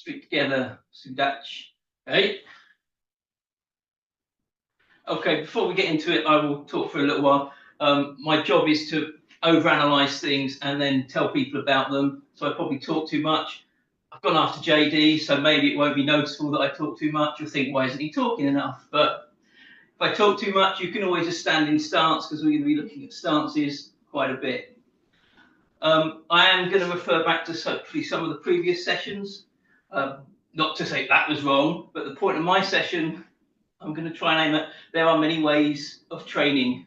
Street together, Sudach. Okay. Okay, before we get into it, I will talk for a little while. My job is to overanalyze things and then tell people about them. So I probably talk too much. I've gone after JD, so maybe it won't be noticeable that I talk too much. You'll think, why isn't he talking enough? But if I talk too much, you can always just stand in stance because we're going to be looking at stances quite a bit. I am going to refer back to hopefully some of the previous sessions. Not to say that was wrong, but the point of my session, I'm going to try and aim at, there are many ways of training,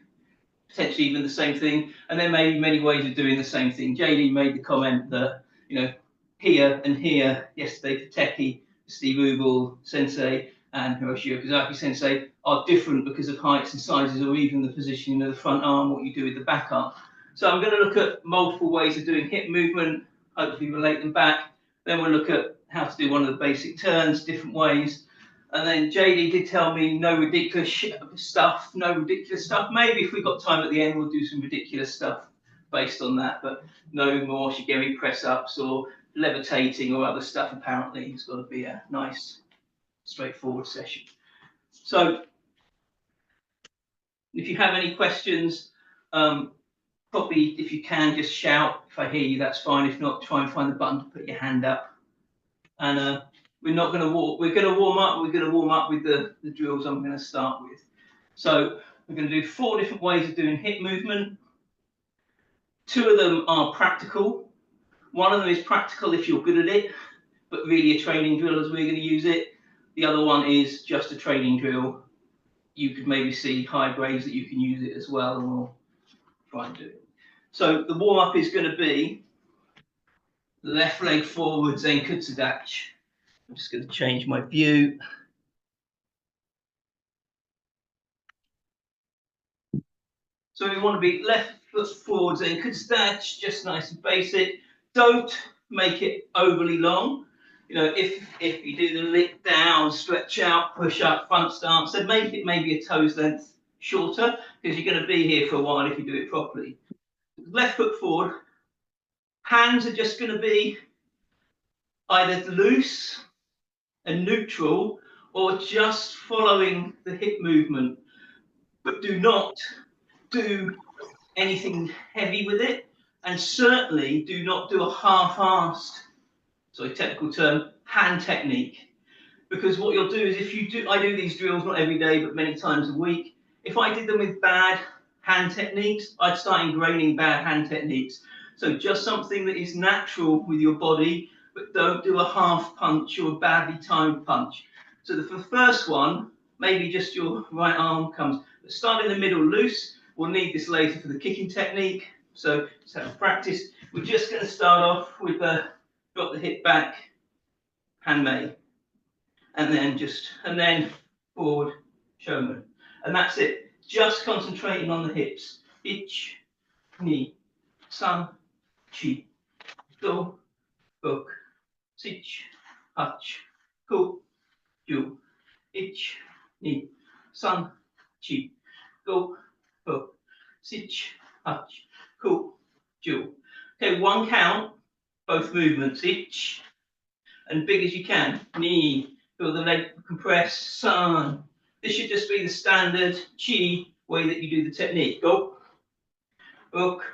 potentially even the same thing, and there may be many ways of doing the same thing. JD made the comment that, you know, here and here, yesterday for Teki, Steve Ubel, Sensei, and Hiroshi Okazaki Sensei are different because of heights and sizes, or even the positioning of the front arm, what you do with the back arm. So I'm going to look at multiple ways of doing hip movement, hopefully relate them back. Then we'll look at how to do one of the basic turns, different ways. And then JD did tell me no ridiculous stuff, no ridiculous stuff. Maybe if we've got time at the end, we'll do some ridiculous stuff based on that, but no more shigeri press-ups or levitating or other stuff. Apparently, it's got to be a nice, straightforward session. So if you have any questions, probably if you can, just shout. If I hear you, that's fine. If not, try and find the button to put your hand up. And we're not going to walk. We're going to warm up. We're going to warm up with the drills I'm going to start with. So we're going to do 4 different ways of doing hip movement. 2 of them are practical. One of them is practical if you're good at it, but really a training drill as we're going to use it. The other one is just a training drill. You could maybe see high grades that you can use it as well, and we'll try and do it. So the warm up is going to be left leg forward, Zenkutsudachi. I'm just going to change my view. So we want to be left foot forward, Zenkutsudachi, just nice and basic. Don't make it overly long. You know, if you do the lick down, stretch out, push up, front stance, then make it maybe a toes length shorter, because you're going to be here for a while if you do it properly. Left foot forward. Hands are just going to be either loose and neutral, or just following the hip movement, but do not do anything heavy with it, and certainly do not do a half-assed, sorry, technical term, hand technique, because what you'll do is, if you do, I do these drills not every day but many times a week. If I did them with bad hand techniques, I'd start ingraining bad hand techniques. So just something that is natural with your body, but don't do a half punch or a badly timed punch. So for the first one, maybe just your right arm comes, but start in the middle loose. We'll need this later for the kicking technique. So let's have a practice. We're just going to start off with drop the hip back, handmade, and then forward showman, and that's it. Just concentrating on the hips. Ich, ni, san, chi, do, buk, sich, hach, ku, ju, ich, ni, san, chi, do, buk, sich, hach, ku, ju. Okay, 1 count, both movements. Ich, and big as you can. Ni, feel the leg compress. San. This should just be the standard chi way that you do the technique. Go. Buk.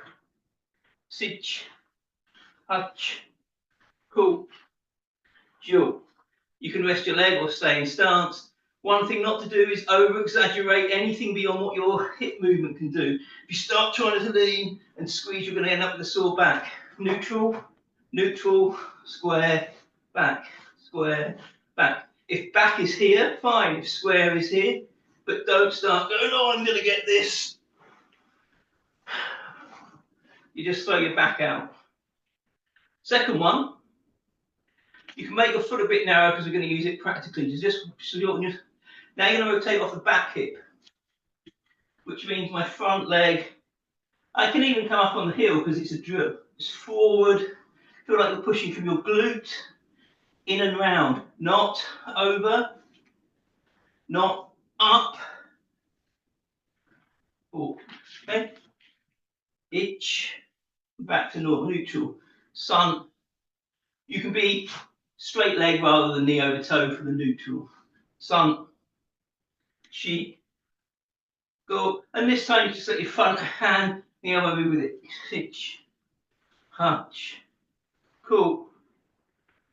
Sich. Hach. Ku. Ju. You can rest your leg or stay in stance. One thing not to do is over-exaggerate anything beyond what your hip movement can do. If you start trying to lean and squeeze, you're going to end up with a sore back. Neutral, neutral, square, back, square, back. If back is here, fine. If square is here, but don't start going, oh, I'm going to get this. You just throw your back out. Second one, you can make your foot a bit narrow because we're going to use it practically. Now you're going to rotate off the back hip, which means my front leg, I can even come up on the heel because it's a drill. It's forward, feel like you're pushing from your glute, in and round, not over, not up, forward. Okay? Ich, back to normal, neutral. Sun, you can be straight leg rather than knee over toe for the neutral. Sun, chi, go. And this time you just let your front hand the other way with it. Sich, hutch, cool,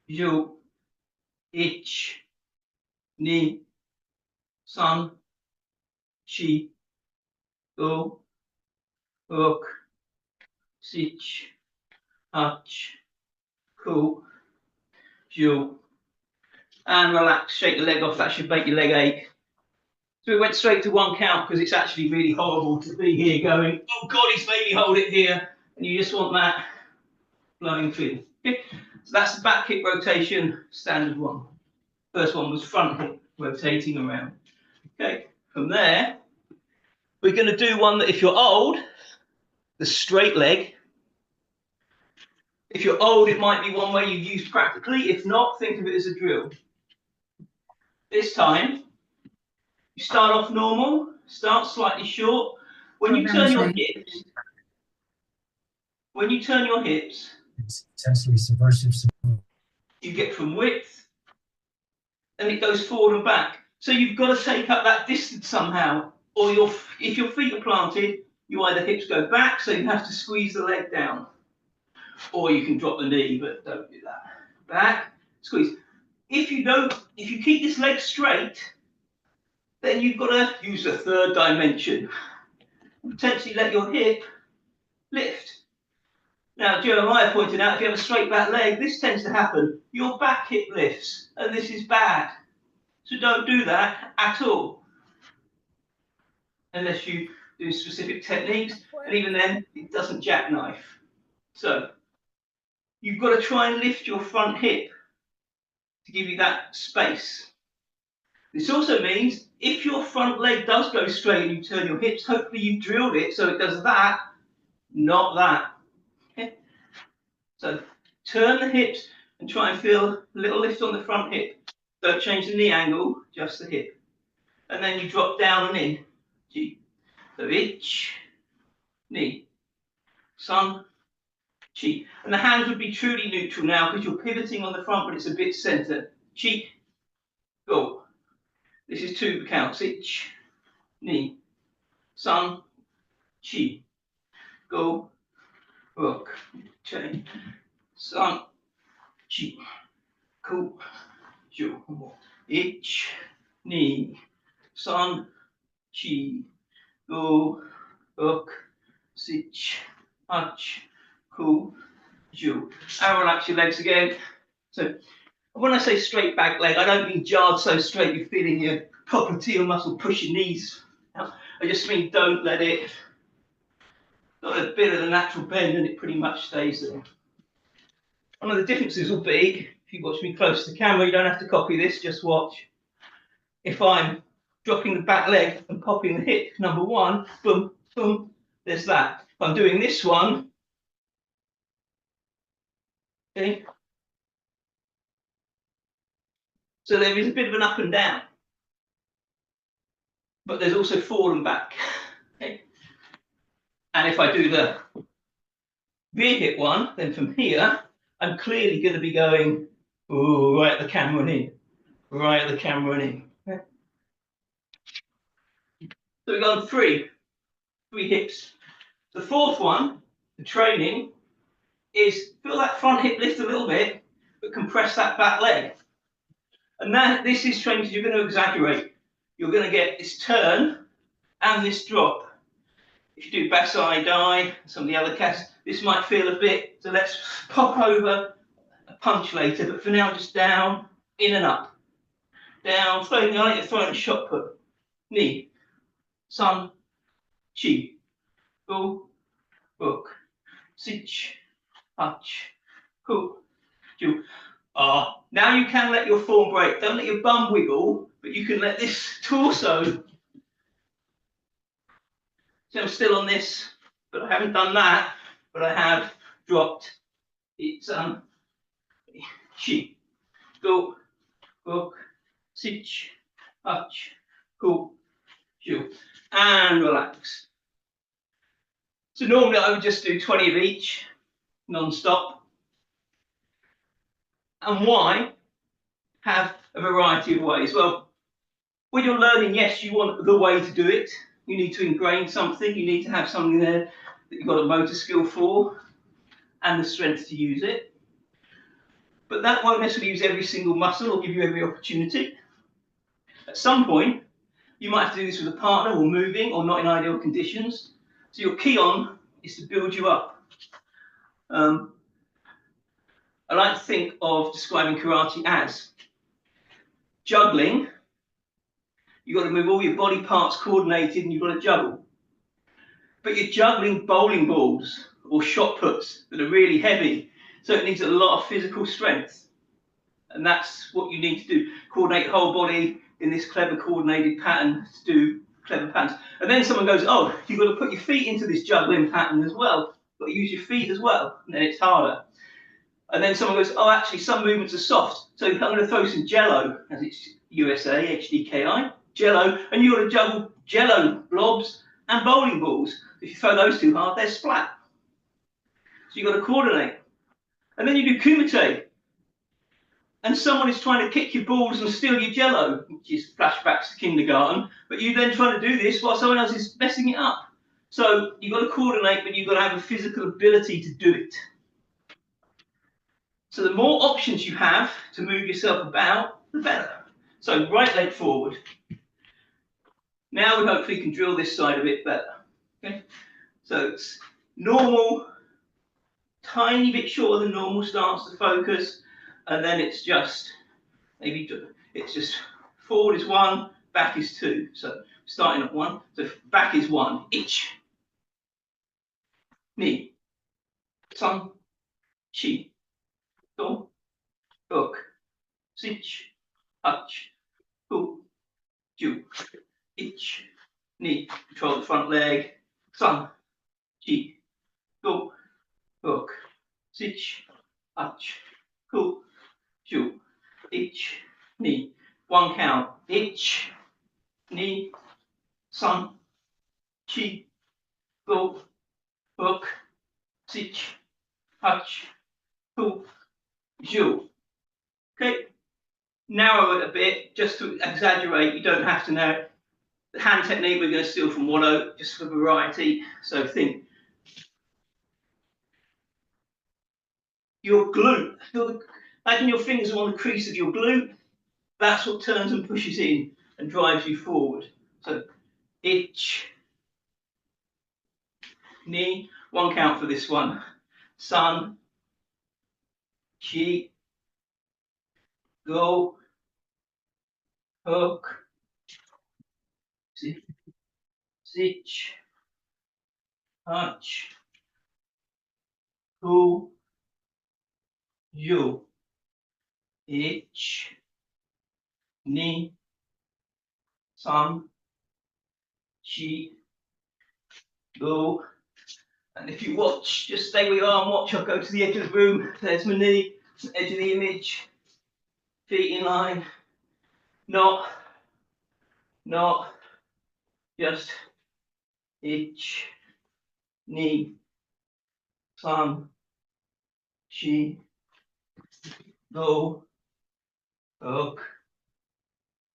jo, ich, ni, sun, chi, go, hook, sich, hutch, cool, jo. And relax, shake the leg off, that should make your leg ache. So we went straight to one count because it's actually really horrible to be here going, oh God, he's made me hold it here. And you just want that flowing through. Okay? So that's the back hip rotation, standard one. First one was front hip rotating around. Okay, from there, we're going to do one that if you're old, the straight leg. If you're old, it might be one way you use practically. If not, think of it as a drill. This time, you start off normal, start slightly short. When you turn your hips, it's intensely subversive. You get from width, and it goes forward and back. So you've got to take up that distance somehow, or if your feet are planted, you either hips go back, so you have to squeeze the leg down, or you can drop the knee, but don't do that. Back, squeeze. If you keep this leg straight, then you've got to use the third dimension. Potentially let your hip lift. Now, Jeremiah pointed out, if you have a straight back leg, this tends to happen. Your back hip lifts, and this is bad. So don't do that at all. Unless you do specific techniques, and even then, it doesn't jackknife. So, you've got to try and lift your front hip to give you that space. This also means if your front leg does go straight and you turn your hips, hopefully you've drilled it so it does that, not that. Okay? So turn the hips and try and feel a little lift on the front hip. Don't change the knee angle, just the hip. And then you drop down and in. G. So ich, knee, sun, chi. And the hands would be truly neutral now because you're pivoting on the front, but it's a bit center. Chi, go. This is 2 counts. Ich, knee, sun, chi, go, hook, chain, sun, chi, go, jo. Ich, knee, sun, chi, go, hook, sich, hutch, cool, jo. And relax your legs again. So when I say straight back leg, I don't mean jarred so straight you're feeling your popliteal muscle push your knees out. I just mean don't let it, got a bit of the natural bend and it pretty much stays there. One of the differences will be, if you watch me close to the camera, you don't have to copy this, just watch. If I'm dropping the back leg and popping the hip, number one, boom, boom, there's that. If I'm doing this one, okay, so there is a bit of an up and down, but there's also forward and back. Okay? And if I do the rear hip one, then from here, I'm clearly going to be going, ooh, right at the camera and in, right at the camera and in. Okay? So we've gone three hips. The fourth one, the training, is feel that front hip lift a little bit, but compress that back leg. And this is training because you're going to exaggerate. You're going to get this turn and this drop. If you do Basai Die, some of the other casts, this might feel a bit, so let's pop over a punch later, but for now just down, in and up. Down, throwing the throwing a shot put. Knee, sun, chi, go, hook, sich, hutch, cool, ju. Now you can let your form break. Don't let your bum wiggle, but you can let this torso. So I'm still on this, but I haven't done that, but I have dropped. It's chi, go, hook, sich, hutch, cool, ju, and relax. So normally I would just do 20 of each, non-stop. And why? have a variety of ways. Well, when you're learning, yes, you want the way to do it. You need to ingrain something. You need to have something there that you've got a motor skill for and the strength to use it. But that won't necessarily use every single muscle or give you every opportunity. At some point, you might have to do this with a partner or moving or not in ideal conditions. So your key on is to build you up. I like to think of describing karate as juggling. You've got to move all your body parts coordinated and you've got to juggle. But you're juggling bowling balls or shot puts that are really heavy. So it needs a lot of physical strength. And that's what you need to do. Coordinate the whole body in this clever coordinated pattern to do clever patterns. And then someone goes, oh, you've got to put your feet into this juggling pattern as well. You've got to use your feet as well. And then it's harder. And then someone goes, oh, actually, some movements are soft. So I'm going to throw some jello, as it's USA, HDKI, jello, and you've got to juggle jello blobs and bowling balls. If you throw those too hard, they're splat. So you've got to coordinate. And then you do kumite. And someone is trying to kick your balls and steal your jello, which is flashbacks to kindergarten, but you're then trying to do this while someone else is messing it up. So you've got to coordinate, but you've got to have a physical ability to do it. So the more options you have to move yourself about, the better. So right leg forward. Now we hopefully can drill this side a bit better. Okay? So it's normal, tiny bit shorter than normal starts to focus, and then it's just maybe it's just forward is 1, back is 2. So starting at 1, so back is 1. Ich, ni, san, chi, do, hook, sich, hutch, hu, ju, ich, ni. Control the front leg, san, chi, do, hook, sich, hutch, hu, ju, ich, ni. 1 count. Ich, ni, san, chi, go, hook, sich, hutch, hu, ju. Okay, narrow it a bit just to exaggerate. You don't have to know. The hand technique we're going to steal from Wallow just for variety. So think your glute. Imagine your fingers are on the crease of your glute. That's what turns and pushes in and drives you forward. So ich, ni. 1 count for this one. San, chi, go, hook, sich, hutch, hu, ju, ich, ni, san, chi, go. And if you watch, just stay where you are and watch. I'll go to the edge of the room. There's my knee, edge of the image, feet in line. Not, just ich, ni, san, chi, go, hook,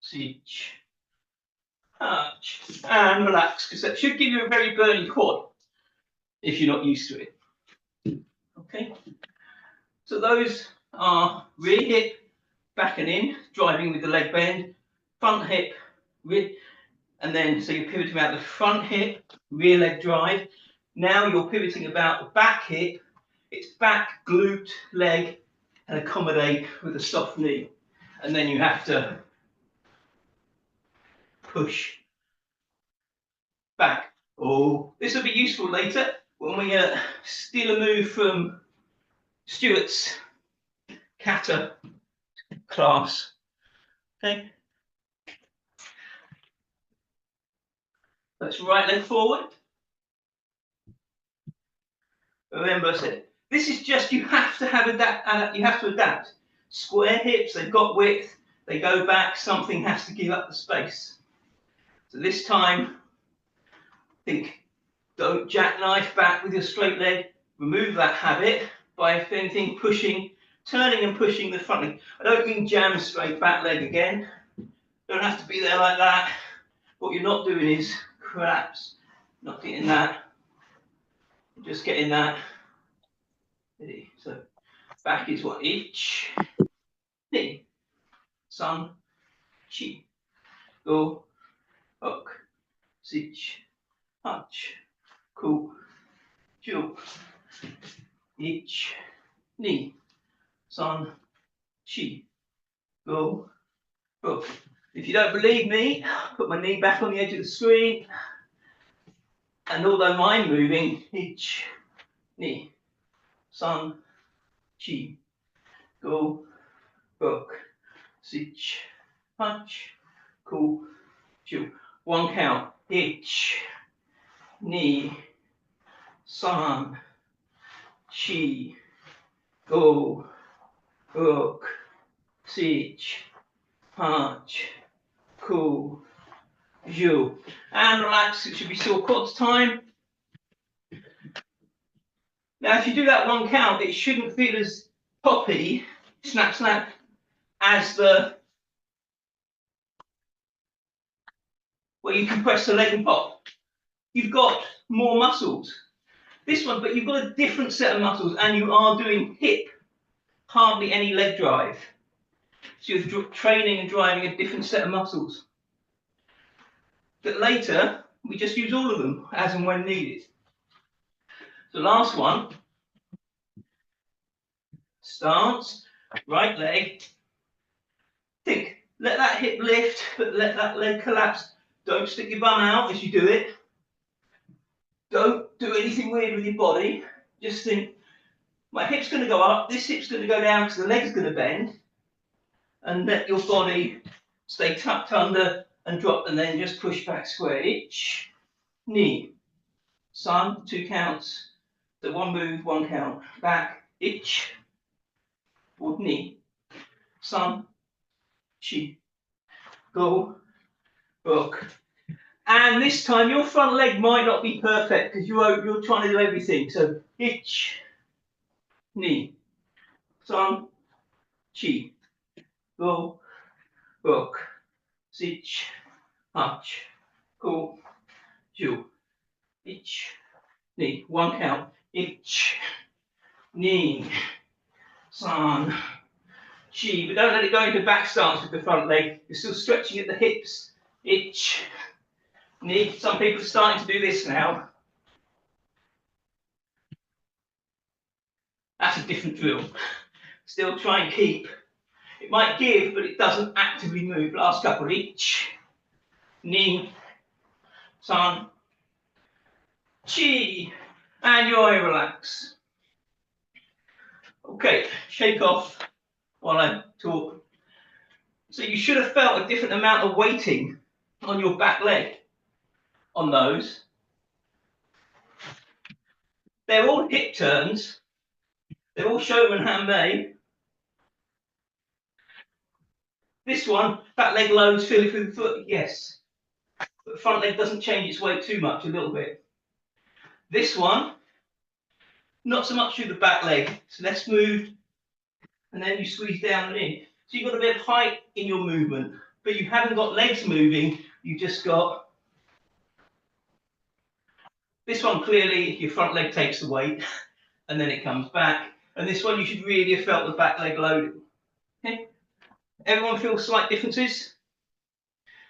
sich, hutch, and relax, because that should give you a very burning quad if you're not used to it. Okay, so those are rear hip, back and in, driving with the leg bend, front hip, rear, and then so you're pivoting about the front hip, rear leg drive. Now you're pivoting about the back hip, it's back, glute, leg, and accommodate with a soft knee. And then you have to push back. Oh, this will be useful later when we steal a move from Stuart's kata class. Okay. That's right leg forward. Remember, I said this is just you have to have you have to adapt. Square hips, they've got width, they go back, something has to give up the space. So this time, think, don't jackknife back with your straight leg, remove that habit by, if anything, pushing turning and pushing the front leg. I don't mean jam straight back leg again. Don't have to be there like that. What you're not doing is collapse. Not getting that. Just getting that. So back is what? Ich, ni, san, chi, go, hook, sich, hunch, ku, ju, ich, ni, san, chi, go, hook. If you don't believe me, put my knee back on the edge of the screen. And although I'm moving, ich, ni, san, chi, go, hook, sich, punch, ku, ju. One count. Ich, ni, san, chi, go, hook, sich, punch, ku, ju. And relax, it should be sore quads time. Now, if you do that one count, it shouldn't feel as poppy, snap, snap, as the where you compress the leg and pop. You've got more muscles. This one, but you've got a different set of muscles, and you are doing hip, hardly any leg drive. So you're training and driving a different set of muscles. But later, we just use all of them as and when needed. So last one, stance, right leg. Think, let that hip lift, but let that leg collapse. Don't stick your bum out as you do it. Don't do anything weird with your body. Just think, my hip's going to go up, this hip's going to go down because the leg's going to bend. And let your body stay tucked under and drop, and then just push back square. Ich, ni, san, 2 counts. So one move, 1 count. Back, ich, or ni, san, chi, go, hook. And this time your front leg might not be perfect because you're trying to do everything. So ich, ni, san, chi, go, hook, sich, hunch, ku, ju. Ich, ni, 1 count. Ich, ni, san, chi. But don't let it go into back stance with the front leg. You're still stretching at the hips. Ich, ni. Some people are starting to do this now. That's a different drill. Still try and keep. It might give, but it doesn't actively move. Last couple. Ich, ni, san, chi. And your eye relax. Okay, shake off while I talk. So you should have felt a different amount of weighting on your back leg on those. They're all hip turns. They're all showman handmade. This one, back leg loads, feel it through the foot, yes. But the front leg doesn't change its weight too much, a little bit. This one, not so much through the back leg. So let's move, and then you squeeze down and in. So you've got a bit of height in your movement, but you haven't got legs moving, you've just got this one. Clearly your front leg takes the weight and then it comes back, and this one you should really have felt the back leg loaded. Okay, everyone feel slight differences?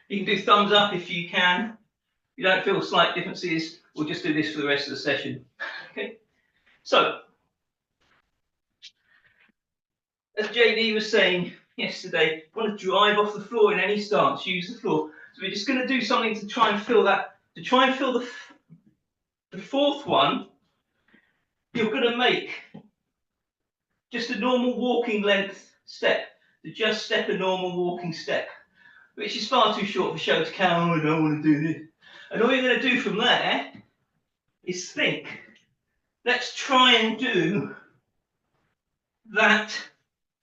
You can do thumbs up if you can. If you don't feel slight differences, we'll just do this for the rest of the session. Okay, so as JD was saying yesterday, you want to drive off the floor in any stance, use the floor. So we're just going to do something to try and fill that, to try and fill the fourth one. You're going to make just a normal walking length step, to just step a normal walking step, which is far too short for show to count. I don't want to do this. And all you're going to do from there is think, let's try and do that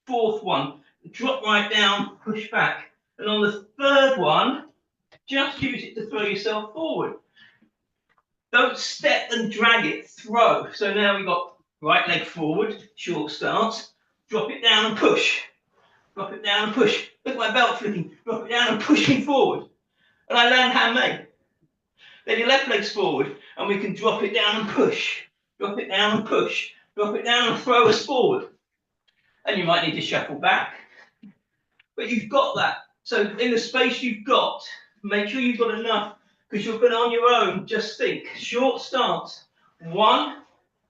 fourth one. Drop right down, push back. And on the third one, just use it to throw yourself forward. Don't step and drag it, throw. So now we've got right leg forward, short stance. drop it down and push. Drop it down and push. Look at my belt flicking. Drop it down and pushing forward. And I land handmade. Then your left leg's forward, and we can drop it down and push. Drop it down and push. Drop it down and throw us forward. And you might need to shuffle back. But you've got that. So in the space you've got, make sure you've got enough, because you're going on your own. Just think. Short stance. 1,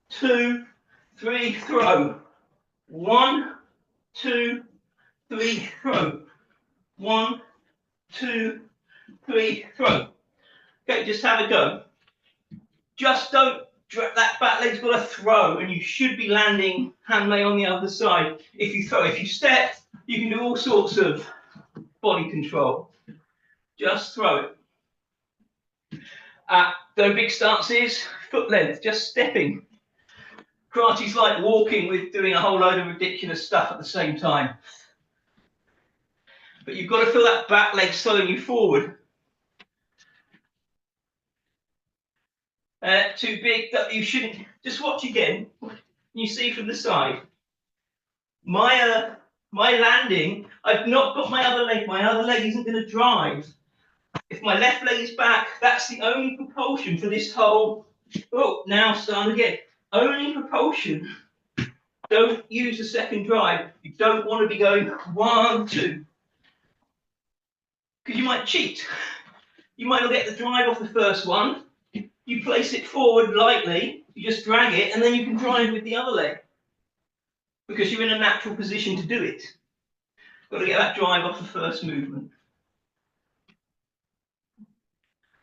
2, 3, throw. 1, 2, 3, throw. 1, 2, 3, throw. Okay, just have a go. Just don't drop that back leg's got to throw, and you should be landing handmade on the other side. If you throw, if you step, you can do all sorts of body control. Just throw it. No big stances, foot length, just stepping. Karate's like walking with doing a whole load of ridiculous stuff at the same time. But you've got to feel that back leg slowing you forward. Too big, that you shouldn't. Just watch again. You see from the side. My landing, I've not got my other leg. My other leg isn't going to drive. If my left leg is back, that's the only propulsion for this whole. Oh, now starting again. Only propulsion. Don't use the second drive. You don't want to be going 1, 2. Because you might cheat. You might not get the drive off the first one. You place it forward lightly, you just drag it, and then you can drive with the other leg. Because you're in a natural position to do it. Got to get that drive off the first movement.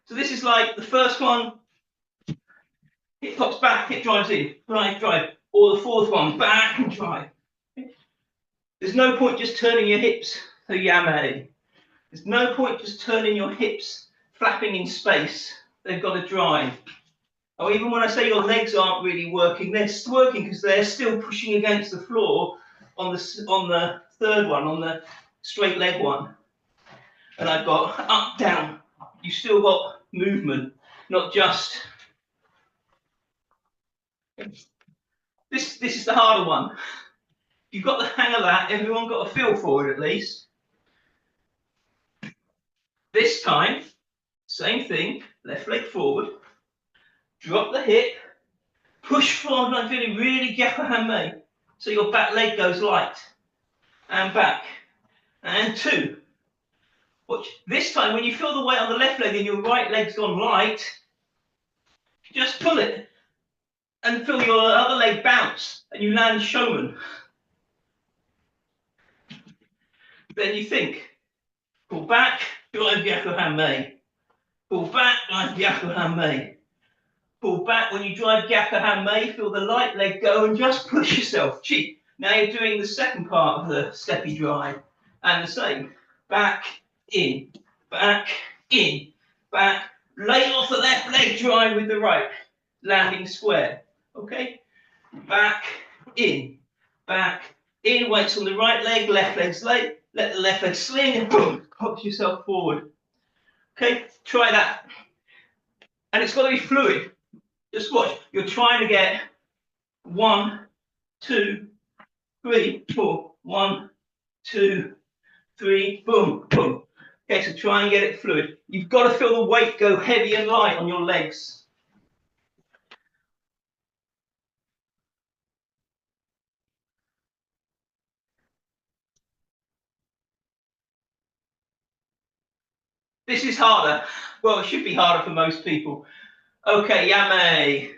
So this is like the first one, hip pops back, hip drives in, right, drive. Or the fourth one, back and drive. There's no point just turning your hips to yame. There's no point just turning your hips, flapping in space. They've got to drive. Or even when I say your legs aren't really working, they're working because they're still pushing against the floor on the third one, on the straight leg one. And I've got up, down. You've still got movement, not just. This is the harder one. You've got the hang of that. Everyone got a feel for it at least. This time, same thing. Left leg forward. Drop the hip. Push forward like feeling really gyaku hanmei. So your back leg goes light. And back. And 2. Watch. This time, when you feel the weight on the left leg and your right leg's gone light, just pull it. And feel your other leg bounce. And you land showman. Then you think. Pull back, drive gyaku hanmei. Pull back, drive gyaku hanmei. Pull back. When you drive gyaku hanmei, feel the light leg go and just push yourself. Cheap. Now you're doing the second part of the steppy drive. And the same. Back, in, back, in, back. Lay off the left leg, drive with the right. Landing square. Okay? Back, in, weights on the right leg, left leg's late. Let the left leg sling and boom, pop yourself forward. Okay? Try that. And it's got to be fluid. Just watch. You're trying to get 1, 2, 3, 4. 1, 2, 3, boom, boom. Okay, so try and get it fluid. You've got to feel the weight go heavy and light on your legs. This is harder. Well, it should be harder for most people. Okay, yame.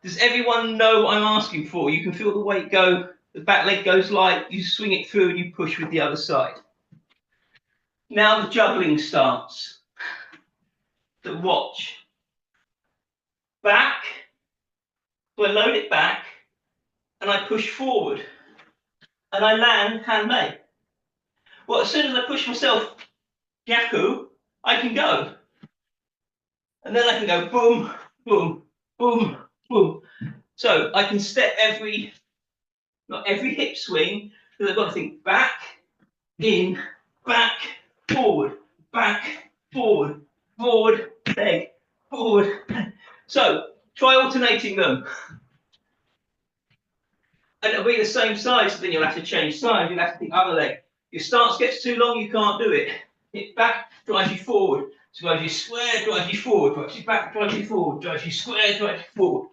Does everyone know what I'm asking for? You can feel the weight go, the back leg goes light, you swing it through and you push with the other side. Now the juggling starts. So watch. Back, so I load it back, and I push forward. And I land hanmei. Well, as soon as I push myself gyaku, I can go. And then I can go boom, boom, boom, boom. So I can step not every hip swing, because I've got to think back, in, back, forward, forward, leg, forward. So try alternating them. and it'll be the same size, so then you'll have to change size, you'll have to the other leg. Your stance gets too long, you can't do it. Hit back, drives you forward. Drives you square, drives you forward, drives you back, drives you forward, drives you square, drives you forward.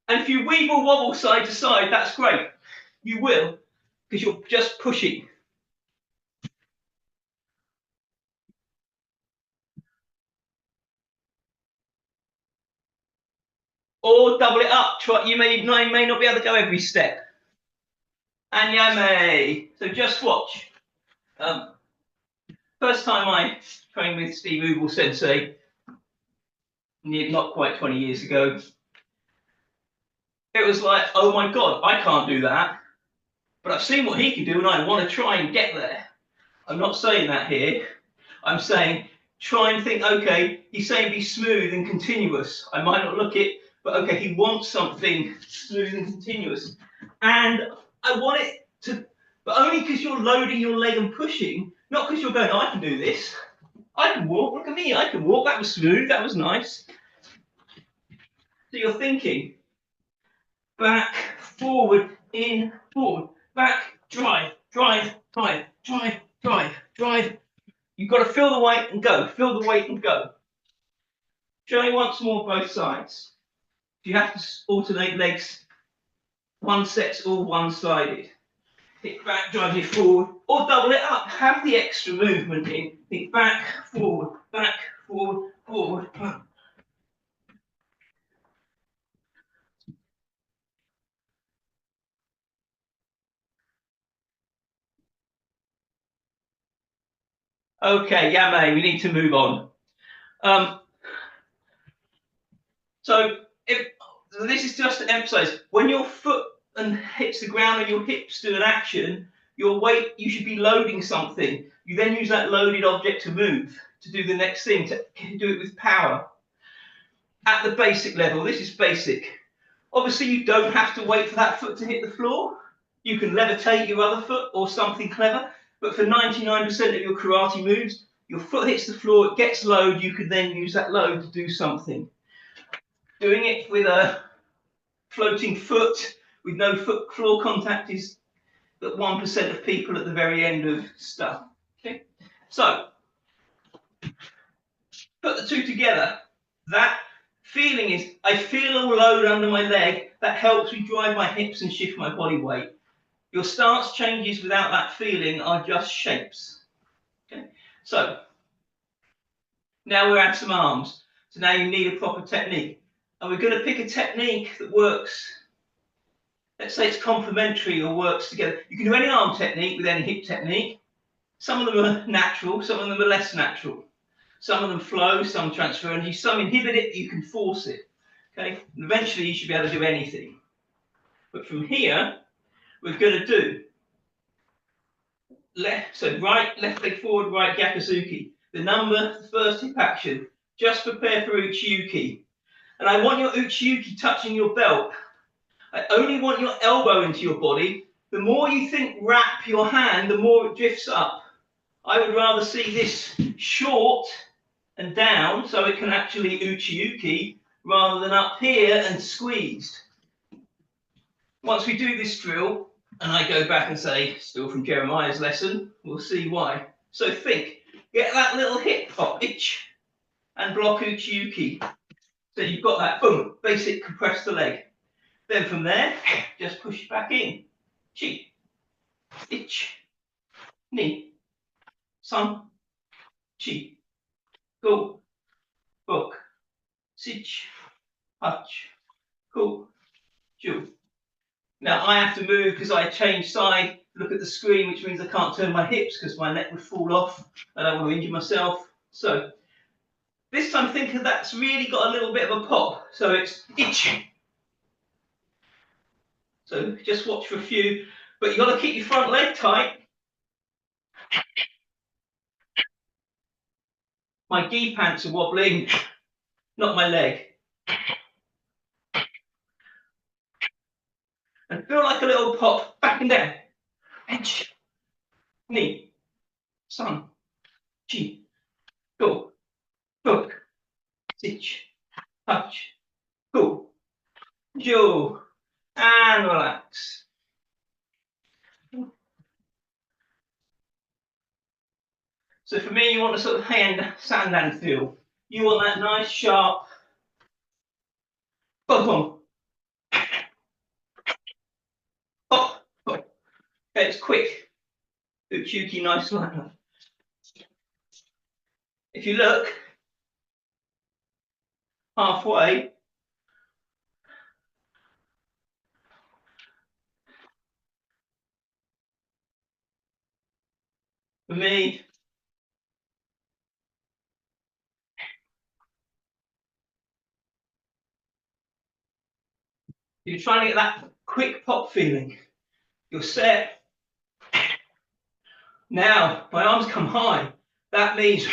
And if you weeble wobble side to side, that's great. You will, because you're just pushing. Or double it up. You may not be able to go every step. Anyame. So just watch. First time I trained with Steve Sensei, not quite 20 years ago, it was like, oh my God, I can't do that. But I've seen what he can do and I want to try and get there. I'm not saying that here. I'm saying try and think, okay, he's saying be smooth and continuous. I might not look it, but okay, he wants something smooth and continuous. And I want it to, but only because you're loading your leg and pushing, not because you're going, oh, I can do this. I can walk, look at me, I can walk, that was smooth, that was nice. So you're thinking, back, forward, in, forward, back, drive, drive, drive, drive, drive, drive. You've got to feel the weight and go, feel the weight and go. Show me once more both sides. You have to alternate legs. One set's all one-sided. Hit back, drive you forward, or double it up. Have the extra movement in. Think back, forward, forward, back. Okay, Yame, we need to move on. So this is just to emphasize, when your foot and hits the ground and your hips do an action, your weight, you should be loading something. You then use that loaded object to move, to do the next thing, to do it with power. At the basic level, this is basic. Obviously, you don't have to wait for that foot to hit the floor. You can levitate your other foot or something clever, but for 99% of your karate moves, your foot hits the floor, it gets load, you can then use that load to do something. Doing it with a floating foot with no foot floor contact is that 1% of people at the very end of stuff. Okay, so put the two together. That feeling is, I feel a load under my leg that helps me drive my hips and shift my body weight. Your stance changes without that feeling are just shapes. Okay, so now we're at some arms. So now you need a proper technique. And we're going to pick a technique that works. Let's say it's complementary or works together. You can do any arm technique with any hip technique. Some of them are natural, some of them are less natural. Some of them flow, some transfer energy, some inhibit it, you can force it. Okay, and eventually you should be able to do anything. But from here, we're going to do left leg forward, right Gyakuzuki. The number, the first hip action. Just prepare for Uchiuki. And I want your Uchiuki touching your belt. I only want your elbow into your body. The more you think wrap your hand, the more it drifts up. I would rather see this short and down so it can actually Uchiuki rather than up here and squeezed. Once we do this drill, and I go back and say, still from Jeremiah's lesson, we'll see why. So think, get that little hip pop, itch, and block Uchiuki. So you've got that, boom, basic compress the leg. Then from there, just push back in. Chi, itch, ni, san, chi, go, book, sich, hutch, cool, ju. Now I have to move because I changed side, look at the screen, which means I can't turn my hips because my neck would fall off. I don't want to injure myself. So this time think of that's really got a little bit of a pop. So it's itch. So just watch for a few, but you've got to keep your front leg tight. My gi pants are wobbling, not my leg. And feel like a little pop, back and down. Edge, knee, sun, chi, go, hook, stitch, touch, go, Jaw, and relax. So for me, you want a sort of hand sandan feel. You want that nice sharp boom boom. Hop, hop. Okay, it's quick. Uchuki, nice like that. If you look halfway, for me, you're trying to get that quick pop feeling. You're set. Now, my arms come high. That means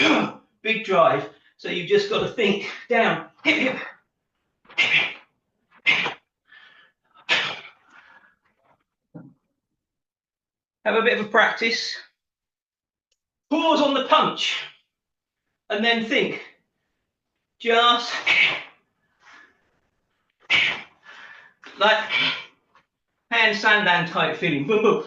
big drive. So you've just got to think down, hip, hip. Have a bit of a practice. Pause on the punch. And then think. Just like hand sandan type feeling. Boom, boom.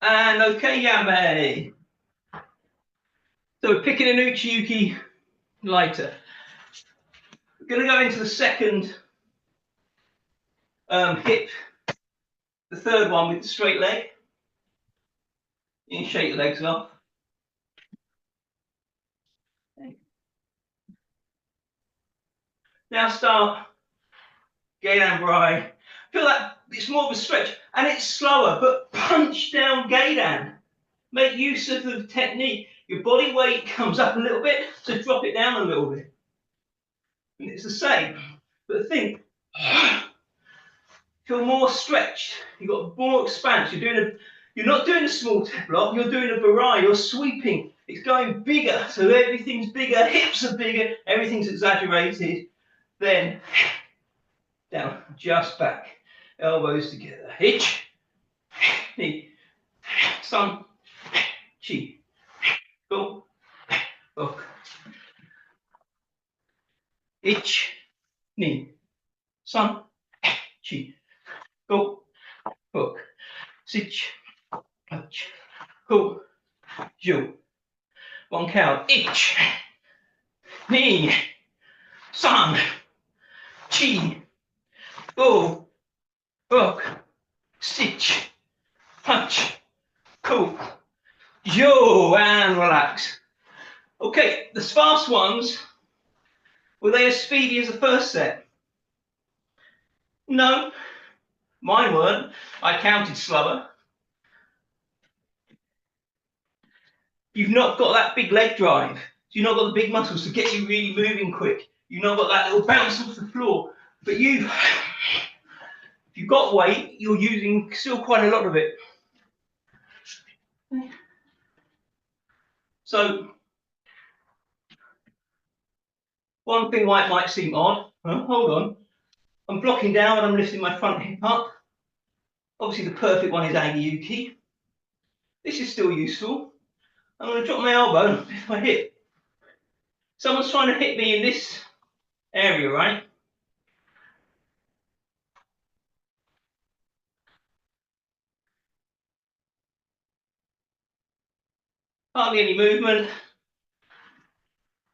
And okay, Yame. So we're picking an Uchiuki lighter. We're going to go into the second hip, the third one with the straight leg. You can shake the legs off. Now start Geidan Brai. Feel that it's more of a stretch and it's slower, but punch down Geidan. Make use of the technique. Your body weight comes up a little bit, so drop it down a little bit. And it's the same, but think, feel more stretched. You've got more expanse. You're not doing a small block, you're doing a Brai, you're sweeping. It's going bigger, so everything's bigger, hips are bigger, everything's exaggerated. Then down, just back, elbows together. Hitch, knee, sun, chi, go, hook. Hitch, knee, sun, chi, go, hook. Sich, touch, go, jo. One count. Hitch, knee, sun, chi, go, hook, stitch, punch, cool, yo, and relax. Okay, the fast ones, were they as speedy as the first set? No, mine weren't. I counted slower. You've not got that big leg drive. You've not got the big muscles to get you really moving quick. You've not got that little bounce off the floor. But if you've got weight, you're using still quite a lot of it. So, one thing might seem odd. Hold on. I'm blocking down and I'm lifting my front hip up. Obviously, the perfect one is Agiyuki. This is still useful. I'm going to drop my elbow and lift my hip. Someone's trying to hit me in this area, right? Hardly any movement.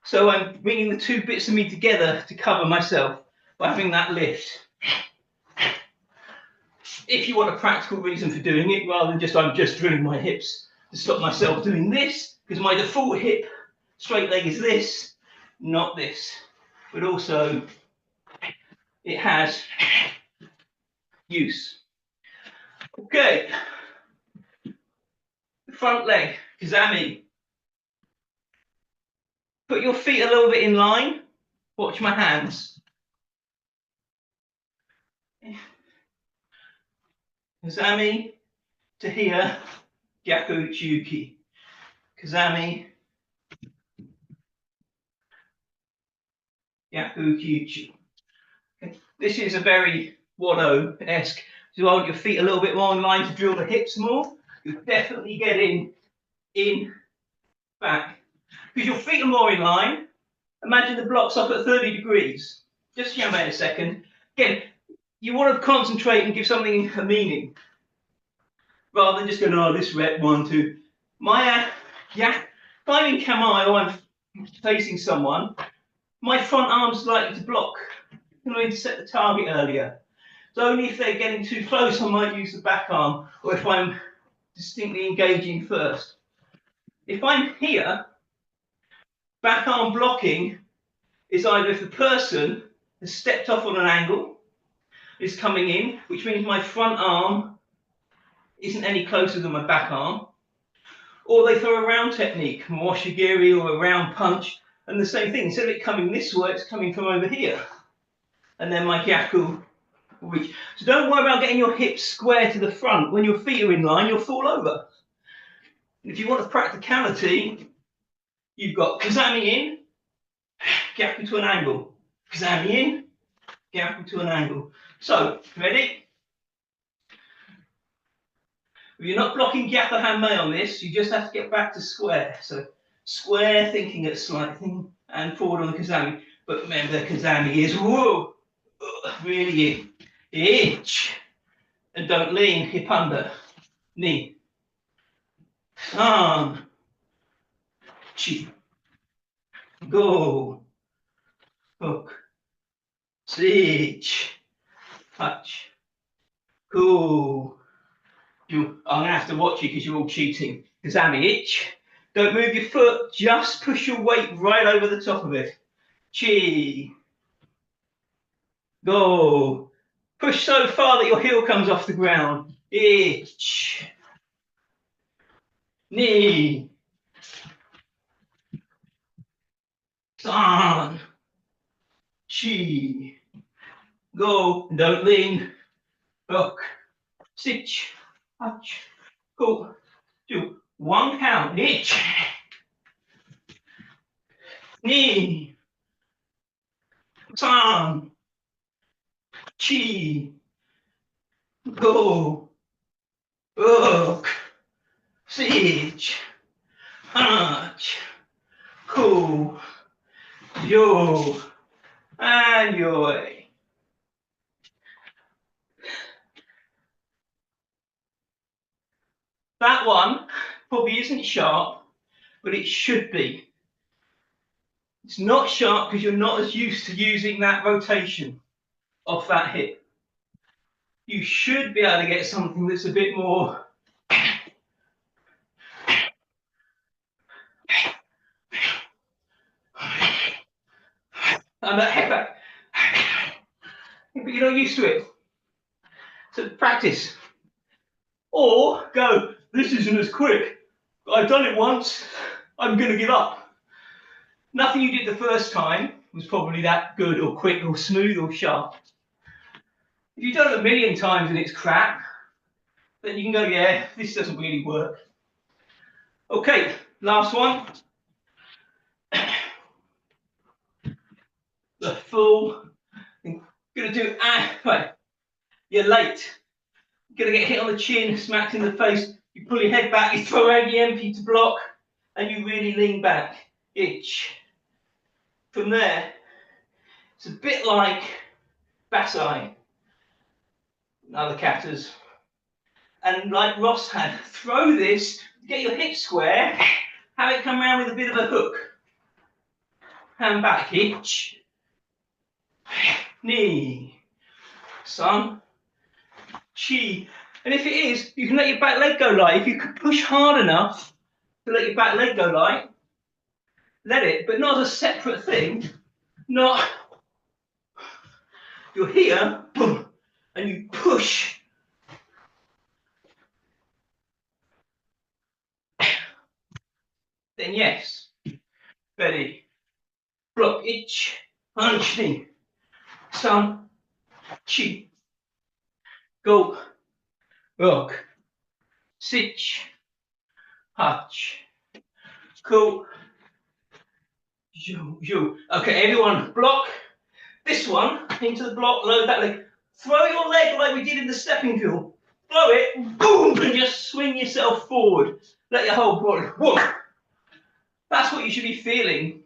So I'm bringing the two bits of me together to cover myself by having that lift. If you want a practical reason for doing it, rather than I'm just drilling my hips to stop myself doing this, because my default hip straight leg is this, not this. But also, it has use. Okay. The front leg, Kazami. Put your feet a little bit in line. Watch my hands. Kazami to here, Gyaku Uchuki. Kazami, Gyaku Uchuki. Okay. This is a very Wado-esque. So you want your feet a little bit more in line to drill the hips more. You're definitely getting in, back. Because your feet are more in line. Imagine the block's up at 30 degrees. Just hang out a second. Again, you want to concentrate and give something a meaning. Rather than just going, oh, this rep, 1, 2. My, yeah, if I'm in Kamae or I'm facing someone, my front arm's likely to block. I'm going to set the target earlier. So only if they're getting too close, I might use the back arm, or if I'm distinctly engaging first. If I'm here, back arm blocking is either if the person has stepped off on an angle, is coming in, which means my front arm isn't any closer than my back arm, or they throw a round technique, a washigiri or a round punch, and the same thing. Instead of it coming this way, it's coming from over here. And then my gyaku will reach. So don't worry about getting your hips square to the front. When your feet are in line, you'll fall over. And if you want the practicality, you've got kazami in, gyaku to an angle. Kazami in, gyaku to an angle. So, ready? If you're not blocking gyaku hanmei on this, you just have to get back to square. So, square thinking at slight thing and forward on the kazami. But remember, kazami is whoa, really in. Itch. And don't lean, hip under. Knee. San. Chi. Go. Hook. Switch. Touch. Cool. I'm going to have to watch you because you're all cheating. Kazami itch. Don't move your foot, just push your weight right over the top of it. Chi. Go. Push so far that your heel comes off the ground. Itch. Knee. San. Chi. Go. Don't lean. Hook. Stitch. Touch. Go. Do 1 count. Itch. Knee. San. Chi. Go. Hook. Stitch. Touch. Cool. Yo. And your way. That one probably isn't sharp, but it should be. It's not sharp because you're not as used to using that rotation off that hip. You should be able to get something that's a bit more and that head back. But you're not used to it. So practice. Or go, this isn't as quick. I've done it once, I'm going to give up. Nothing you did the first time was probably that good or quick or smooth or sharp. If you've done it 1,000,000 times and it's crap, then you can go, yeah, this doesn't really work. Okay, last one. The full, I'm going to do, right, you're late. You're going to get hit on the chin, smacked in the face. You pull your head back, you throw out the empty to block, and you really lean back. Itch. From there, it's a bit like Basai, other katas. And like Ross had, throw this, get your hips square, have it come around with a bit of a hook. Hand back, itch. Knee. San. Chi. And if it is, you can let your back leg go light. If you could push hard enough to let your back leg go light, let it, but not as a separate thing. Not, you're here, boom, and you push. Then yes, ready. Block, itch, punch, knee. San, chi. Go, rock, sitch, hatch. Cool. Okay, everyone, block. This one into the block, load that leg. Throw your leg like we did in the stepping drill. blow it, boom, and just swing yourself forward. Let your whole body, whoa. That's what you should be feeling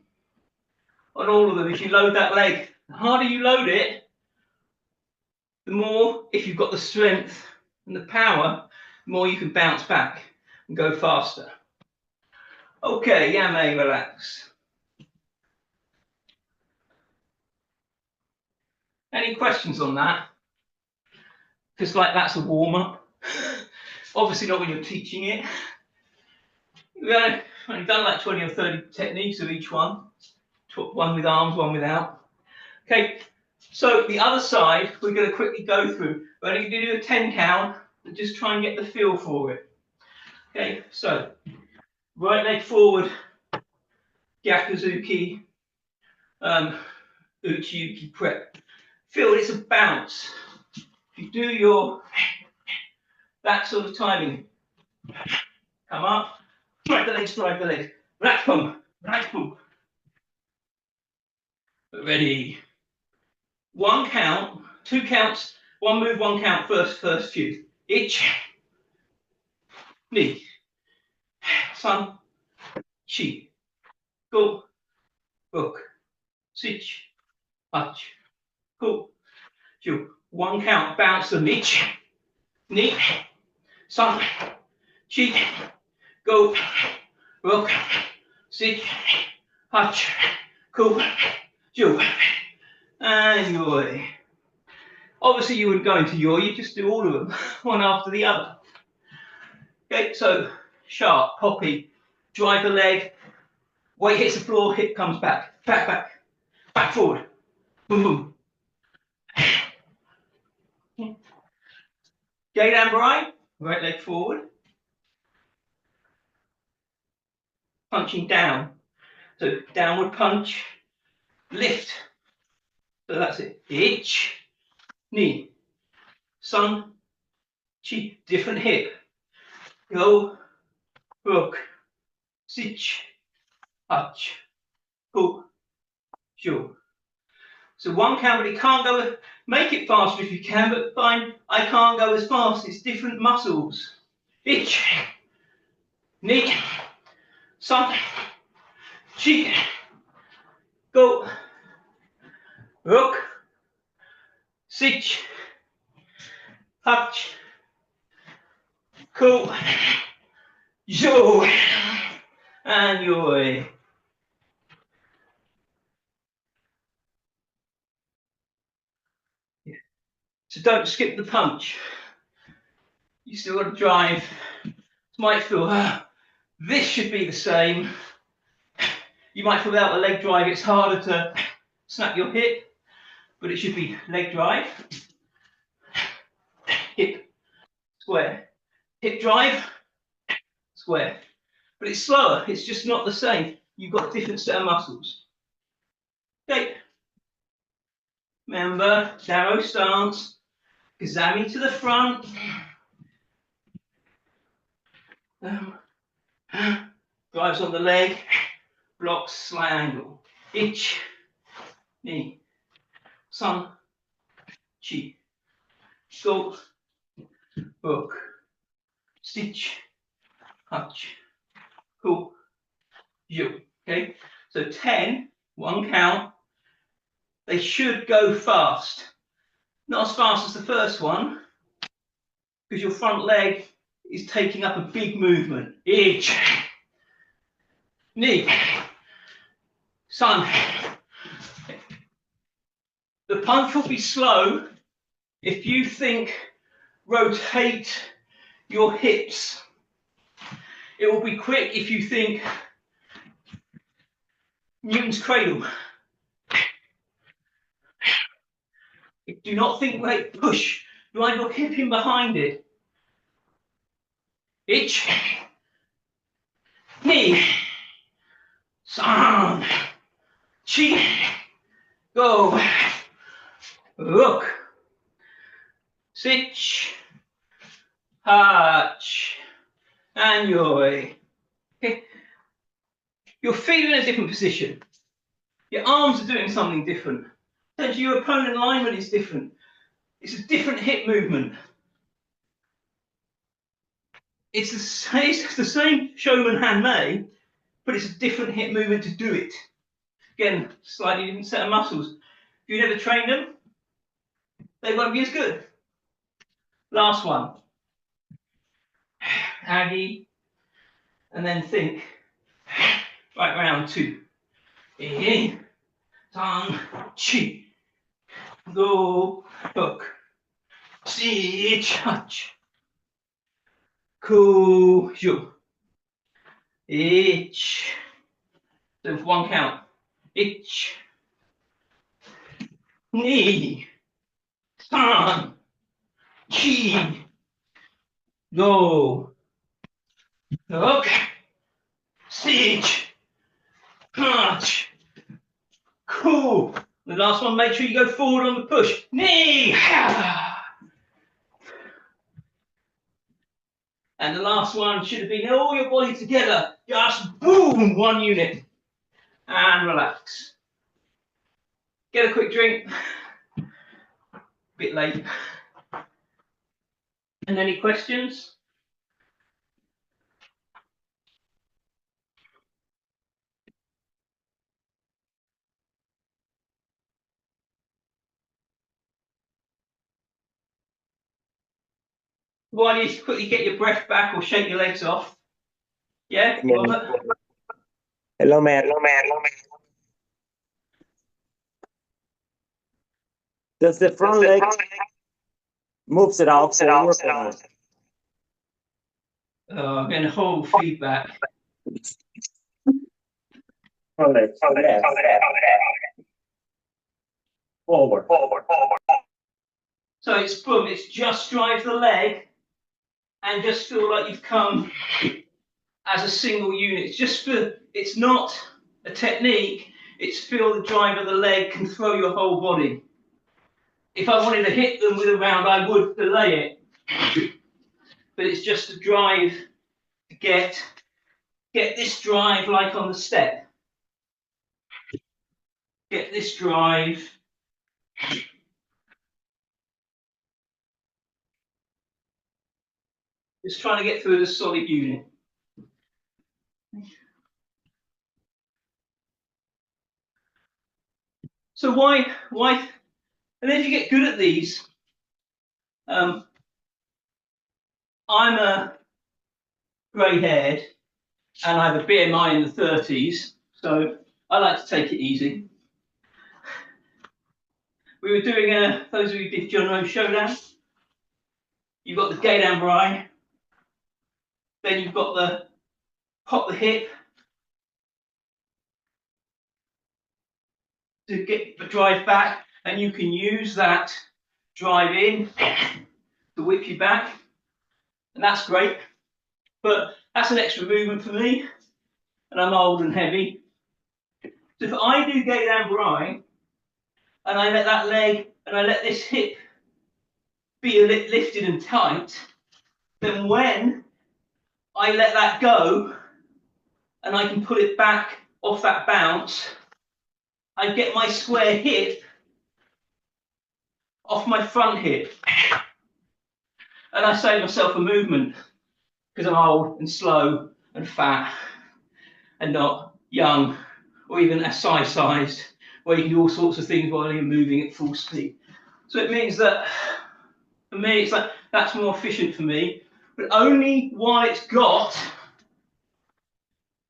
on all of them if you load that leg. The harder you load it, the more, if you've got the strength and the power, the more you can bounce back and go faster. Okay, Yame, relax. Any questions on that? Because like that's a warm-up. Obviously not when you're teaching it. We've only done like 20 or 30 techniques of each one. One with arms, one without. Okay, so the other side we're going to quickly go through. We're only going to do a 10 count, but just try and get the feel for it. Okay, so right leg forward, Gyakuzuki, Uchi-uki prep. Feel it's a bounce. If you do your, that sort of timing, come up, drive the legs, right pump, right pump. Ready. One count, two counts, one move, one count, first few. Ich, ni, san, chi, go, book, sich, hach, go, ju. One count, bounce them, ich, ni, san, chi, go, book, sich, hach, go, ju. And yoi. Obviously you wouldn't go into yoi, you just do all of them, one after the other. Okay, so sharp, poppy, drive the leg, weight hits the floor, hip comes back, back forward, boom, boom. Gate ambarai, right leg forward, punching down, so downward punch, lift, so that's it, ich, knee, sun, chi, different hip, go, hook, sich, hach, go, jo. So one count, but it can't go, make it faster if you can, but fine, I can't go as fast, it's different muscles. Ich, knee, sun, chi, go, hook, sich, hach, go, jo, and yoi. So don't skip the punch. You still got to drive. You might feel, this should be the same. You might feel without the leg drive, it's harder to snap your hip, but it should be leg drive, hip, square, hip drive, square. But it's slower, it's just not the same. You've got a different set of muscles. Okay. Remember, narrow stance, Kazami to the front. Drives on the leg, blocks, slight angle. Ich, knee, sun, chi, go, hook, stitch, hutch, cool, you. Okay, so 10, one count. They should go fast. Not as fast as the first one, because your front leg is taking up a big movement. Ich, knee, sun. The punch will be slow if you think rotate your hips. It will be quick if you think Newton's cradle. Do not think, wait, push. Drive your hip in behind it. Ich, knee, san, chi, go, look, sich, hach, and yoi. Okay. Your feet are in a different position. Your arms are doing something different. Your opponent alignment is different. It's a different hip movement. it's the same showman handmade, but it's a different hip movement to do it. Again, slightly different set of muscles. If you never trained them, they won't be as good. Last one. Aggie, and then think. Right round to in, tang, chi, go, hook, si, touch, ku, you, ich. So for one count. Ich, ni, tang, chi, go, hook, si, touch. Cool. The last one, make sure you go forward on the push. Knee. And the last one should have been all your body together. Just boom, one unit. And relax. Get a quick drink. Bit late. And any questions? While you quickly get your breath back or shake your legs off. Yeah? Robert? Hello, man. Hello, man. Hello, man. Does the front leg moves it out forward? I'm getting a whole feedback. Front leg. Forward. So it's boom, it's just drive the leg and just feel like you've come as a single unit. It's just for, it's not a technique, it's feel the drive of the leg can throw your whole body. If I wanted to hit them with a round, I would delay it. But it's just a drive to get this drive like on the step. Get this drive. Just trying to get through the solid unit. So why, and then if you get good at these, I'm a grey-haired and I have a BMI in the 30s, so I like to take it easy. We were doing those of you who did John O Showdown. You've got the gate and bri, then you've got the pop the hip to get the drive back, and you can use that drive in to whip you back, and that's great. But that's an extra movement for me, and I'm old and heavy. So if I do gate and bri, and I let that leg and I let this hip be a bit lifted and tight, then when I let that go and I can pull it back off that bounce, I get my square hip off my front hip. And I save myself a movement because I'm old and slow and fat and not young or even SI-sized, where you can do all sorts of things while you're moving at full speed. So it means that for me, it's like that's more efficient for me, but only while it's got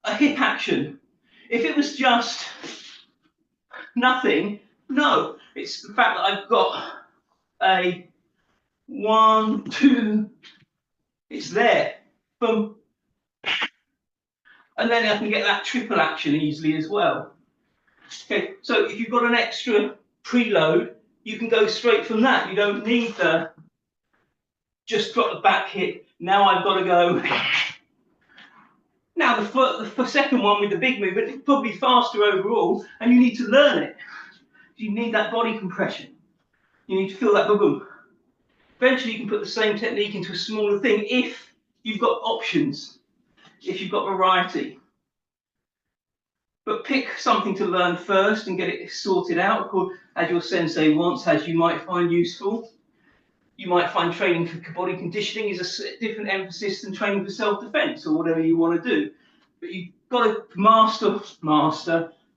a hip action. If it was just nothing, no, it's the fact that I've got a 1, 2, it's there, boom, and then I can get that triple action easily as well. Okay, so if you've got an extra preload, you can go straight from that. You don't need the just drop the back hip. Now I've got to go. Now the second one with the big movement is probably faster overall, and you need to learn it. You need that body compression. You need to feel that boom. Eventually, you can put the same technique into a smaller thing if you've got options, if you've got variety. But pick something to learn first and get it sorted out, as your sensei wants, as you might find useful. You might find training for body conditioning is a different emphasis than training for self-defense or whatever you want to do. But you've got to master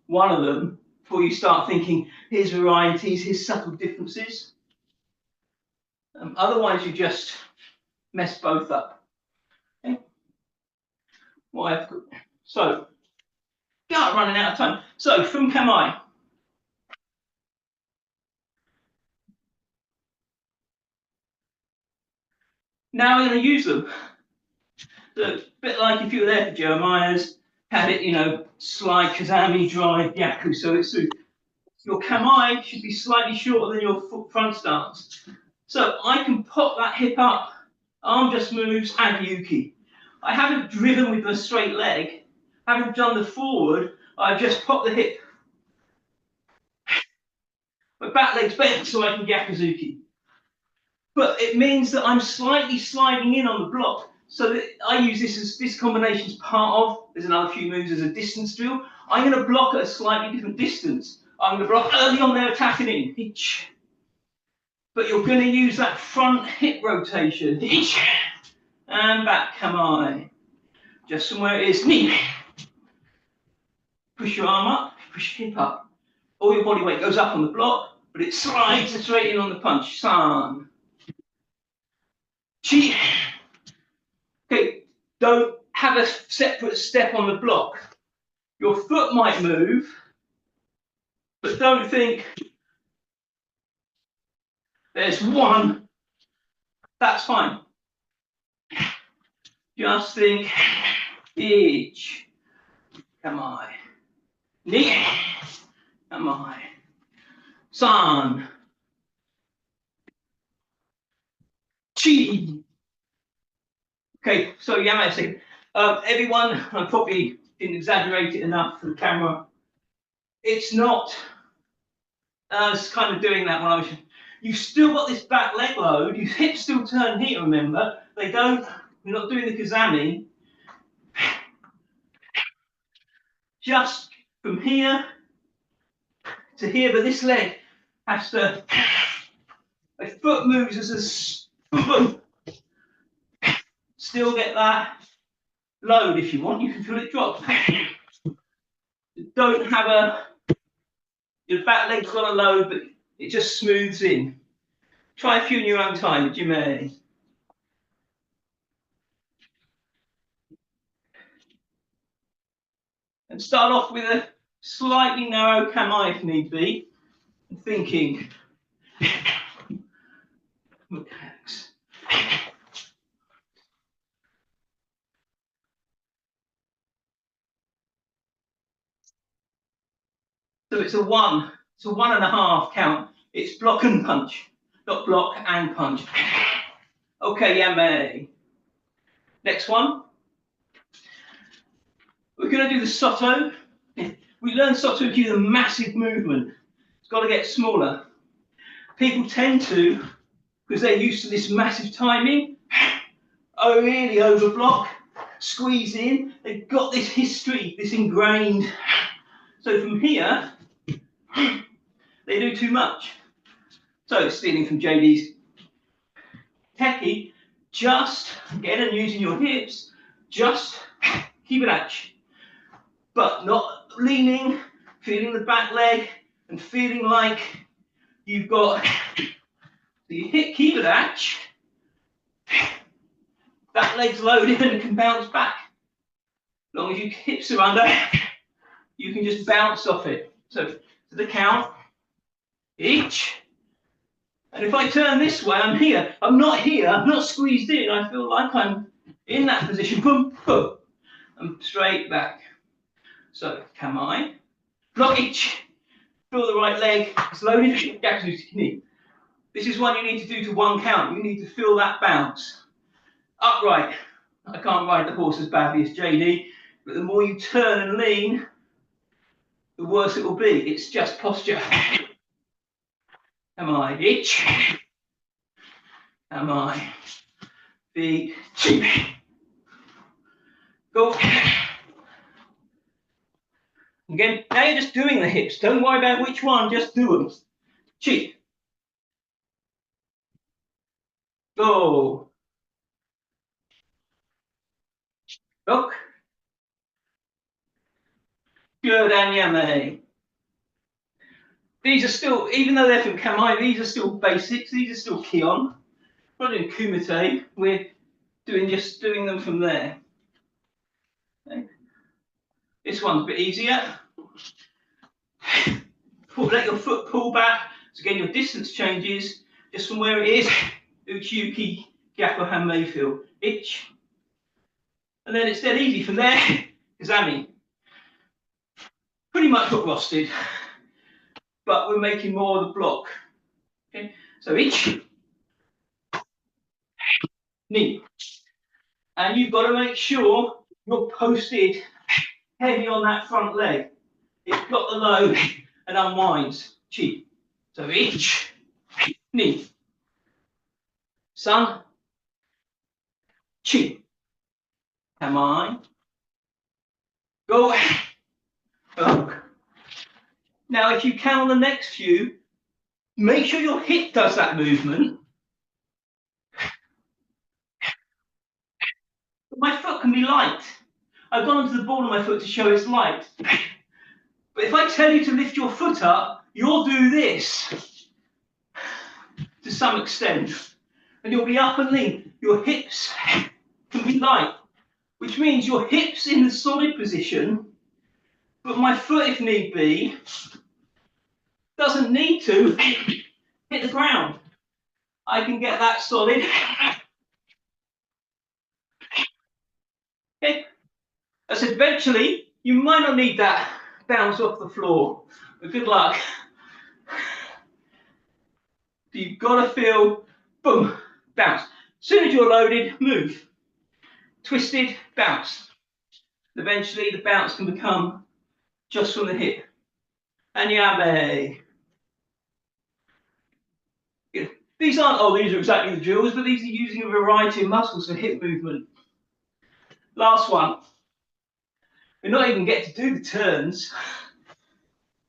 one of them before you start thinking, here's varieties, here's subtle differences. Otherwise, you just mess both up. Okay? So, running out of time. So, from Kamae. Now we're going to use them. So, a bit like if you were there for Jeremiah's, had it, slide, Kazami, drive, Yaku. So it's your Kamae should be slightly shorter than your front stance. So I can pop that hip up, arm just moves, and Yuki. I haven't driven with the straight leg, haven't done the forward, I've just popped the hip. My back leg's bent so I can Yakuzuki. But it means that I'm slightly sliding in on the block. So that I use this combination as part of, there's another few moves as a distance drill. I'm going to block at a slightly different distance. I'm going to block early on there attacking in. But you're going to use that front hip rotation. And back, come on. Just from where it is, knee. Push your arm up, push your hip up. All your body weight goes up on the block, but it slides straight in on the punch. San. Chi. Okay, don't have a separate step on the block. Your foot might move, but don't think there's one. That's fine. Just think each. Come on. Knee. Come on. San. Chi. Okay, so Yamase. Everyone, I probably didn't exaggerate it enough for the camera. It's not kind of doing that when I was. You've still got this back leg load. Your hips still turn here, remember? They don't. You're not doing the Kazami. Just from here to here, but this leg has to. A foot moves as a boom. Still get that load if you want. You can feel it drop. Don't have your back leg's got a load, but it just smooths in. Try a few in your own time, but you may. And start off with a slightly narrow Kamae if need be. And thinking. Mechanics. So it's a 1.5 count. It's block and punch, not block and punch. Okay, Yame. Next one. We're going to do the Soto. We learned Soto to do the massive movement. It's got to get smaller. People tend to, because they're used to this massive timing, really overblock, squeeze in. They've got this history, this ingrained. So from here, they do too much. So stealing from JD's techie, just again and using your hips, just keep it at you. But not leaning, feeling the back leg and feeling like you've got the hip, keep it at you. That leg's loaded and it can bounce back. As long as your hips are under, you can just bounce off it. So to the count, each. And if I turn this way, I'm here. I'm not here. I'm not squeezed in. I feel like I'm in that position. Boom, boom. I'm straight back. So, Kamae. Block each. Feel the right leg. It's loaded. Yakuzuki knee. This is one you need to do to 1 count. You need to feel that bounce. Upright. I can't ride the horse as badly as JD, but the more you turn and lean, the worse it will be. It's just posture. Am I each? Am I the two? Go. Again, now you're just doing the hips. Don't worry about which one, just do them. Chi. Go. Look. Good, Anyame. These are still, even though they're from Kamai, these are still basics. These are still Kion. We're not doing Kumite. We're just doing them from there. Okay. This one's a bit easier. Let your foot pull back. So again, your distance changes just from where it is. Uchiyuki, Gyako, Hanmei feel. Ich. And then it's dead easy from there. Kazami. Pretty much got rusted. But we're making more of the block. Okay. So ich. Knee. And you've got to make sure you're posted heavy on that front leg. It's got the load and unwinds. Chi. So ich. Knee. Sun. Chi. Come on. Go. Oh. Now, if you can on the next few, make sure your hip does that movement. But my foot can be light. I've gone onto the ball of my foot to show it's light. But if I tell you to lift your foot up, you'll do this to some extent. And you'll be up and lean. Your hips can be light, which means your hips in the solid position, but my foot, if need be, doesn't need to hit the ground. I can get that solid. Okay. I said, eventually, you might not need that bounce off the floor, but good luck. You've got to feel, boom, bounce. As soon as you're loaded, move. Twisted, bounce. Eventually, the bounce can become just from the hip. Anyame. These aren't, oh, these are exactly the drills, but these are using a variety of muscles for hip movement. Last one. We're not even get to do the turns.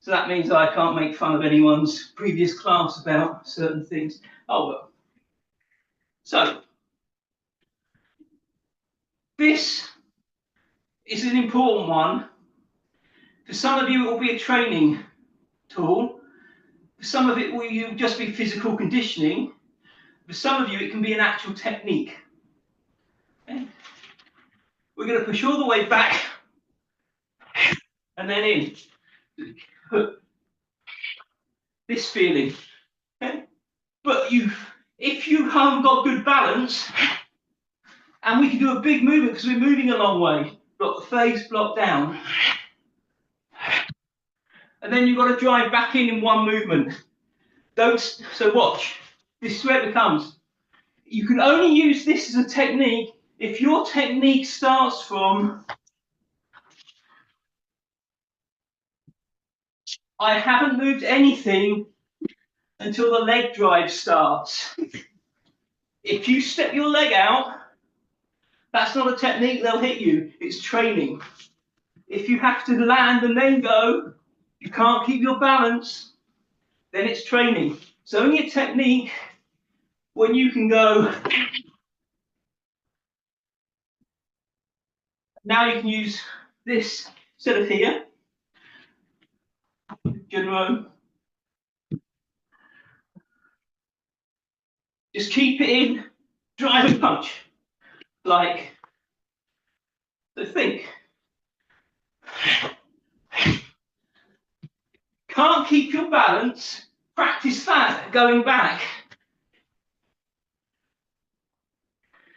So that means I can't make fun of anyone's previous class about certain things. Oh well. So, this is an important one. For some of you, it will be a training tool. For some of it, will just be physical conditioning. For some of you, it can be an actual technique. Okay. We're going to push all the way back and then in. This feeling. Okay. But if you haven't got good balance, and we can do a big movement because we're moving a long way. Block the face, block down. And then you've got to drive back in one movement. So watch. This is where it becomes. You can only use this as a technique if your technique starts from I haven't moved anything until the leg drive starts. If you step your leg out, that's not a technique, they'll hit you. It's training. If you have to land and then go, you can't keep your balance, then it's training. It's only a technique when you can go. Now you can use this instead of here. Junro. Just keep it in, drive and punch. Like, so think. Can't keep your balance, practice that going back.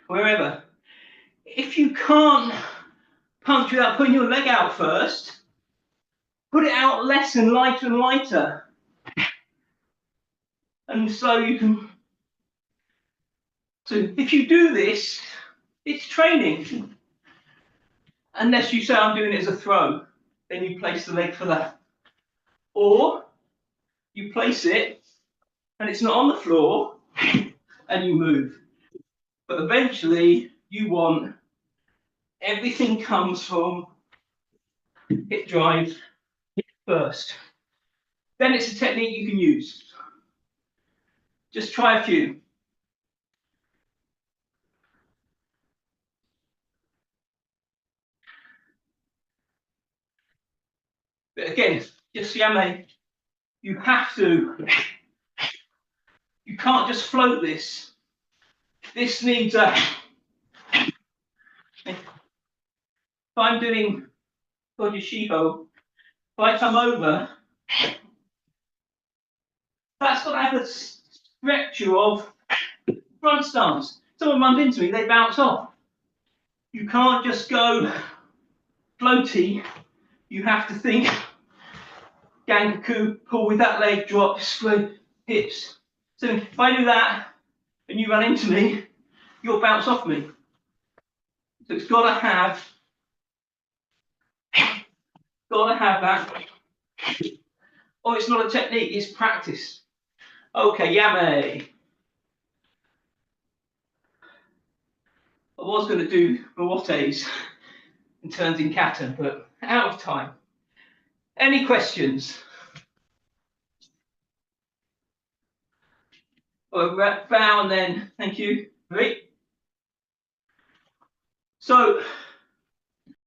Wherever. If you can't punch without putting your leg out first, put it out less and lighter and lighter. And so you can. So if you do this, it's training. Unless you say I'm doing it as a throw, then you place the leg for that. Or you place it and it's not on the floor and you move. But eventually you want everything comes from hip drive first. Then it's a technique you can use. Just try a few. But again, just yame, you have to, you can't just float this. This needs a, if I'm doing Kojishiho, if I come over, that's got to have a stretcher of front stance. Someone runs into me, they bounce off. You can't just go floaty. You have to think Kangeiko, pull with that leg, drop, split, hips. So if I do that and you run into me, you'll bounce off me. So it's got to have that. Oh, it's not a technique, it's practice. Okay, yame. I was going to do Mawates and turns in kata, but out of time. Any questions? Oh, bow and then thank you. Great. So